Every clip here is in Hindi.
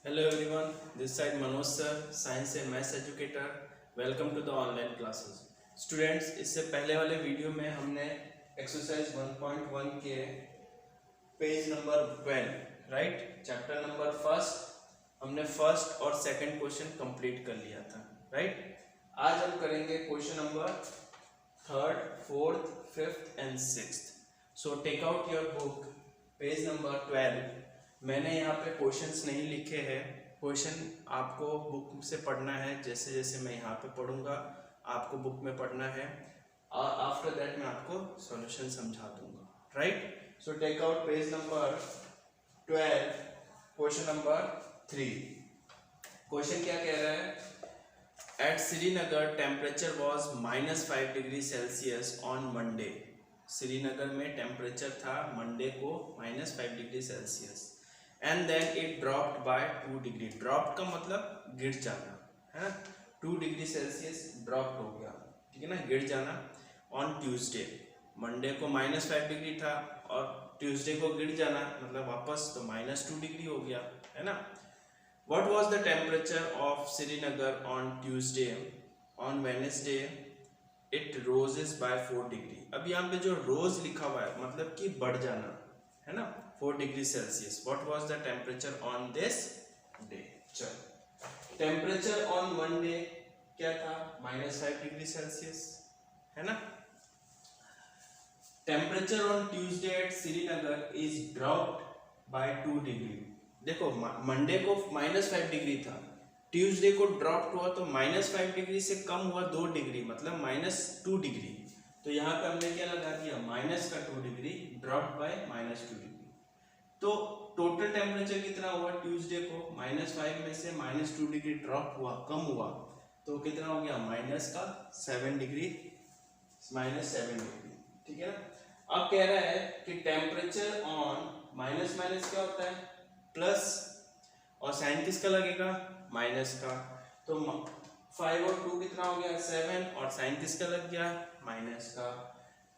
Hello everyone, this side Manoj sir, science and maths educator. Welcome to the online classes. Students, इससे पहले वाले वीडियो में हमने एक्सरसाइज 1.1 के page number 12 right chapter number first हमने फर्स्ट और सेकंड क्वेश्चन कंप्लीट कर लिया था राइट. आज हम करेंगे question number third, fourth, fifth and sixth. So take out your book, page number 12. मैंने यहाँ पे क्वेश्चंस नहीं लिखे हैं. क्वेश्चन आपको बुक से पढ़ना है. जैसे जैसे मैं यहाँ पे पढ़ूंगा आपको बुक में पढ़ना है और आफ्टर दैट मैं आपको सॉल्यूशन समझा दूंगा right. So take out page number 12, question number 3. Question क्या कह रहा है? At Srinagar temperature was -5 degree celsius on Monday. Srinagar में टेम्परेचर था मंडे को -5 degree celsius and then it dropped by 2 degree. Drop का मतलब गिर जाना है ना. 2 डिग्री सेल्सियस ड्रॉप हो गया, ठीक है ना, गिर जाना. ऑन ट्यूसडे, मंडे को -5 डिग्री था और ट्यूसडे को गिर जाना मतलब वापस तो -2 डिग्री हो गया है ना. What was the temperature of Srinagar on Tuesday? On Wednesday it roses by 4 degree. अब यहाँ पे जो रोज लिखा हुआ है मतलब कि बढ़ जाना है ना, 4 degree celsius. What was the temperature on this day? चलो, टेम्परेचर ऑन मंडे क्या था? -5 डिग्री सेल्सियस है ना. Temperature on Tuesday at Srinagar is dropped by 2 degree. देखो मंडे को -5 डिग्री था, ट्यूसडे को ड्रॉप हुआ तो -5 डिग्री से कम हुआ 2 डिग्री मतलब -2 डिग्री. तो यहाँ पे हमने क्या लगा दिया? -2 डिग्री ड्रॉप बाय -2 डिग्री. तो टोटल टेम्परेचर कितना हुआ? ट्यूसडे को -5 में से -2 डिग्री ड्रॉप हुआ, कम हुआ, तो कितना हो गया? -7 डिग्री, -7 डिग्री, ठीक है ना. अब कह रहा है कि टेम्परेचर ऑन माइनस माइनस क्या होता है? प्लस, और साइन किसका लगेगा? माइनस का. तो 5 और 2 कितना हो गया? 7, और साइन किसका लग गया? माइनस का.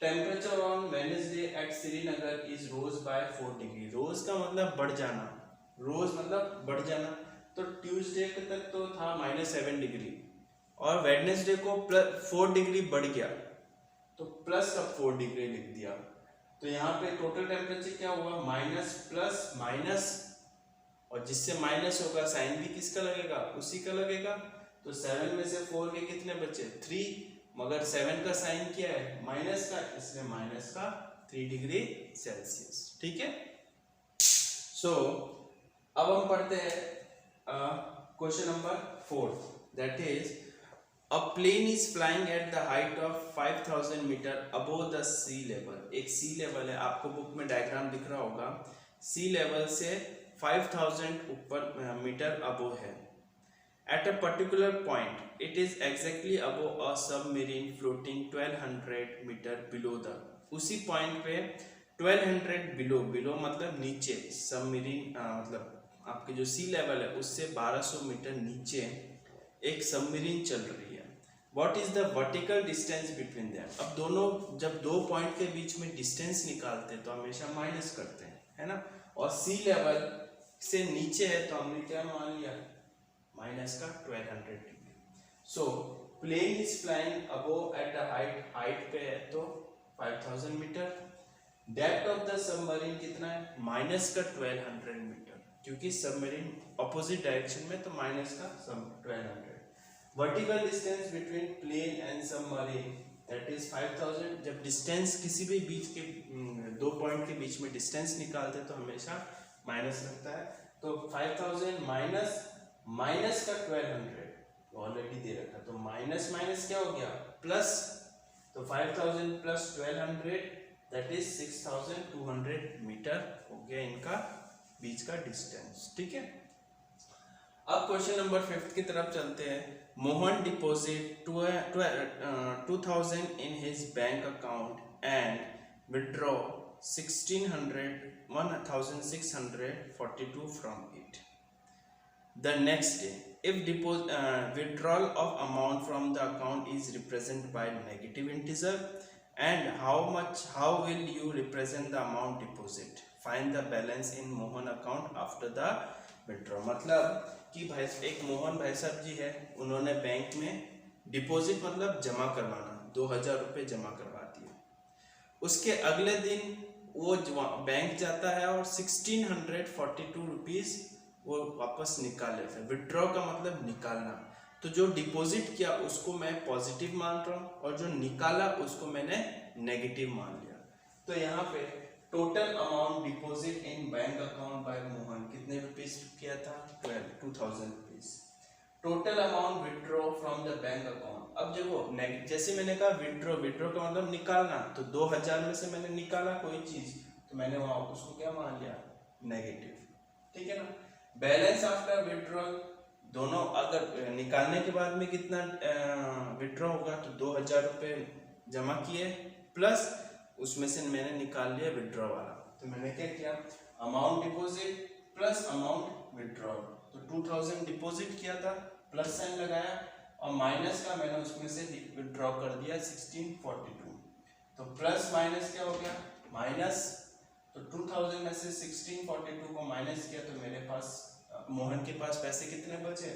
Temperature on Wednesday at Srinagar is rose by 4 degree. Rose का मतलब बढ़ जाना, रोज मतलब बढ़ जाना. तो ट्यूसडे तक तो था -7 डिग्री और वेडनेसडे को +4 डिग्री बढ़ गया तो प्लस का 4 डिग्री लिख दिया. तो यहाँ पे टोटल टेम्परेचर क्या हुआ? माइनस प्लस माइनस, और जिससे माइनस होगा साइन भी किसका लगेगा? उसी का लगेगा. तो 7 में से 4 के कितने बचे? 3, मगर 7 का साइन क्या है? माइनस का, इसलिए माइनस का 3 डिग्री सेल्सियस, ठीक है. सो अब हम पढ़ते हैं question number 4. That is a plane is flying at the height of 5000 metre above the sea level. एक सी लेवल है, आपको बुक में डायग्राम दिख रहा होगा. सी लेवल से 5000 ऊपर मीटर अबोव है. At a particular point, it is exactly above a submarine floating 1200 meter below the. उसी पॉइंट पे 1200 बिलो मतलब नीचे, सबमरीन मतलब आपके जो सी लेवल है उससे 1200 मीटर नीचे एक सबमरीन चल रही है. What is the vertical distance between them? अब दोनों जब दो पॉइंट के बीच में डिस्टेंस निकालते हैं तो हमेशा माइनस करते हैं है ना. और सी लेवल से नीचे है तो हमने क्या मान लिया? माइनस का 1200 degree. So plane is flying above at the height पे है तो 5000 metre. Depth of the submarine कितना है? माइनस का 1200 मीटर, क्योंकि सबमरीन ऑपोजिट डायरेक्शन में तो माइनस का 1200. Vertical distance between plane and submarine that is 5000. जब डिस्टेंस किसी भी बीच के दो पॉइंट के बीच में डिस्टेंस निकालते हैं तो हमेशा माइनस लगता है. तो 5000 माइनस का 1200 ऑलरेडी दे रखा, तो माइनस माइनस क्या हो गया? प्लस. तो 5000 प्लस 1200 दैट इज 6200 मीटर हो गया इनका बीच का डिस्टेंस, ठीक है. अब क्वेश्चन नंबर 5 की तरफ चलते हैं. Mohan deposit 2000 in his bank account and withdraw 1642 from it. The next day, if withdrawal of amount from the account is represented by negative integer, and how will you represent the amount deposit? Find the balance in Mohan account after the withdraw मतलब कि भाई एक मोहन भाई साहब जी है, उन्होंने बैंक में डिपॉजिट मतलब जमा करवाना, 2000 रुपये जमा करवा दिए। उसके अगले दिन वो बैंक जाता है और 1642 रुपीज वो वापस निकाल लेता है। विड्रॉ का मतलब निकालना। तो जो डिपॉजिट किया उसको मैं पॉजिटिव मान रहा हूँ और जो निकाला उसको मैंने नेगेटिव मान लिया। तो यहाँ पे total amount deposit in bank account by Mohan कितने रुपीस किया था? 2000 rupees. Total amount withdraw from the bank account. अब देखो जैसे मैंने कहा विड्रॉ का मतलब निकालना, तो 2000 में से मैंने निकाला कोई चीज, तो मैंने वहां उसको क्या मान लिया? नेगेटिव। ठीक है ना। बैलेंस आफ्टर विड्रॉल, दोनों अगर निकालने के बाद में कितना विड्रॉ होगा, तो 2000 रुपये जमा किए प्लस उसमें से मैंने निकाल लिया विड्रॉ वाला। तो मैंने क्या किया? Amount deposit plus amount withdraw. तो 2000 डिपॉजिट किया था, प्लस साइन लगाया और माइनस का मैंने उसमें से विड्रॉ कर दिया 1642। तो प्लस माइनस क्या हो गया? माइनस। तो 2000 में से 1642 को माइनस किया तो मेरे पास मोहन के पास पैसे कितने बचे?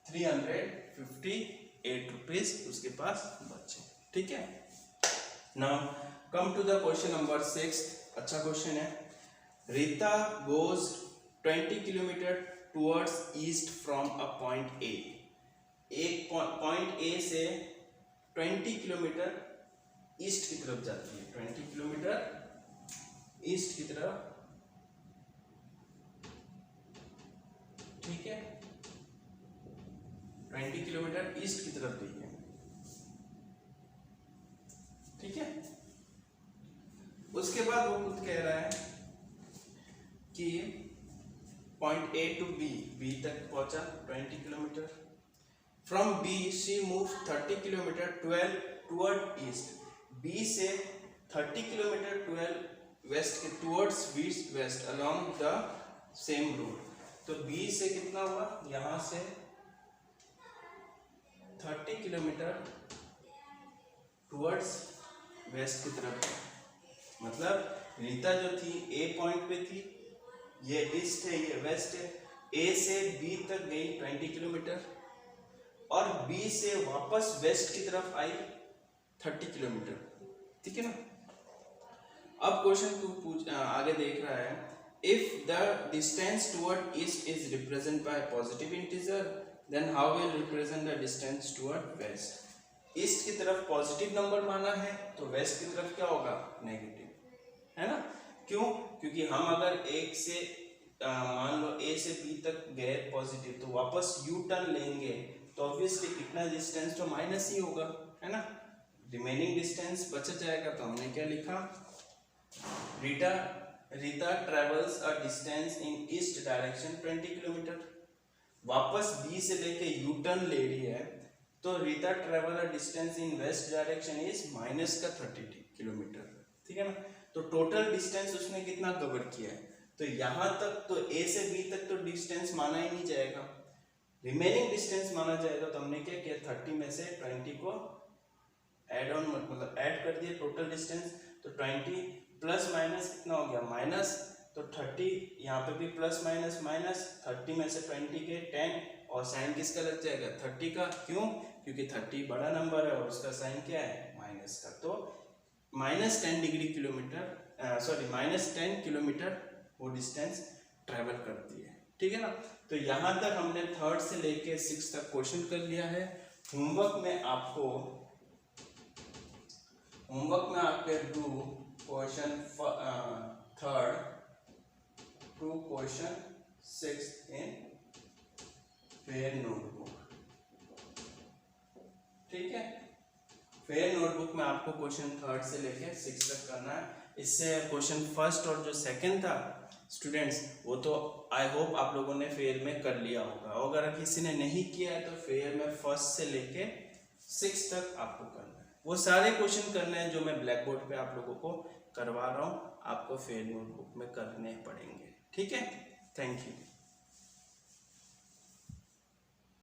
358 रुपीज उसके पास बचे। ठीक है। Now come to the question number 6। अच्छा क्वेश्चन है। Rita goes 20 kilometre towards east from a point A. एक पॉइंट ए से 20 किलोमीटर ईस्ट की तरफ जाती है। 20 किलोमीटर ईस्ट की तरफ। ठीक है। 20 किलोमीटर ईस्ट की तरफ गई है। ठीक है। उसके बाद वो खुद कह रहा है कि पॉइंट ए टू बी तक पहुंचा 20 kilometre. From B she move 30 kilometre 12 toward east. B से 30 किलोमीटर 12 वेस्ट के towards west along the same route. तो बी से कितना हुआ? यहां से 30 किलोमीटर टुवर्ड्स वेस्ट की तरफ। मतलब रीता जो थी ए पॉइंट पे थी, ये ईस्ट है ये वेस्ट है। ए से बी तक गई 20 किलोमीटर और बी से वापस वेस्ट की तरफ आई 30 किलोमीटर। ठीक है ना। अब क्वेश्चन तू आगे देख रहा है। If the distance toward east is represent by positive integer, then how will represent the distance toward west. East की तरफ पॉजिटिव नंबर माना है तो वेस्ट की तरफ क्या होगा? नेगेटिव, है ना। क्यों? क्योंकि हम अगर एक से मान लो ए से बी तक गए पॉजिटिव, तो वापस यू टर्न लेंगे तो ऑब्वियसली कितना डिस्टेंस तो माइनस ही होगा, है ना। रिमेनिंग डिस्टेंस बच जाएगा। तो हमने क्या लिखा? Rita travels a distance in east direction 20 kilometre. वापस बी से लेके यू टर्न ले रही है, तो Rita travel a distance in west direction is minus का 30 किलोमीटर। ठीक है ना। तो टोटल डिस्टेंस उसने कितना कवर किया है? तो यहां तक तो ए से बी तक तो डिस्टेंस माना ही नहीं जाएगा, रिमेनिंग डिस्टेंस माना जाएगा। तो हमने क्या किया? 30 में से 20 को ऐड ऑन मतलब ऐड कर दिया टोटल डिस्टेंस। तो 20 प्लस माइनस कितना हो गया? माइनस। तो 30 यहाँ पे भी प्लस माइनस माइनस। 30 में से 20 के 10 और साइन किसका लग जाएगा? 30 का। क्यों? क्योंकि 30 बड़ा नंबर है और उसका साइन क्या है? माइनस का। तो -10 किलोमीटर सॉरी -10 किलोमीटर वो डिस्टेंस ट्रेवल करती है। ठीक है ना। तो यहाँ तक हमने 3rd से लेके 6th तक क्वेश्चन कर लिया है। होमवर्क में आपके do question 3rd to question 6th in fair notebook. ठीक है। फेयर नोटबुक में आपको क्वेश्चन 3rd से लेके 6th तक करना है। इससे क्वेश्चन 1st और जो 2nd था स्टूडेंट्स, वो तो आई होप आप लोगों ने फेयर में कर लिया होगा। अगर किसी ने नहीं किया है तो फेयर में 1st से लेके 6th तक आपको करना है। वो सारे क्वेश्चन करने हैं जो मैं ब्लैक बोर्ड पे आप लोगों को करवा रहा हूँ, आपको फेयर नोटबुक में करने पड़ेंगे। ठीक है। Thank you.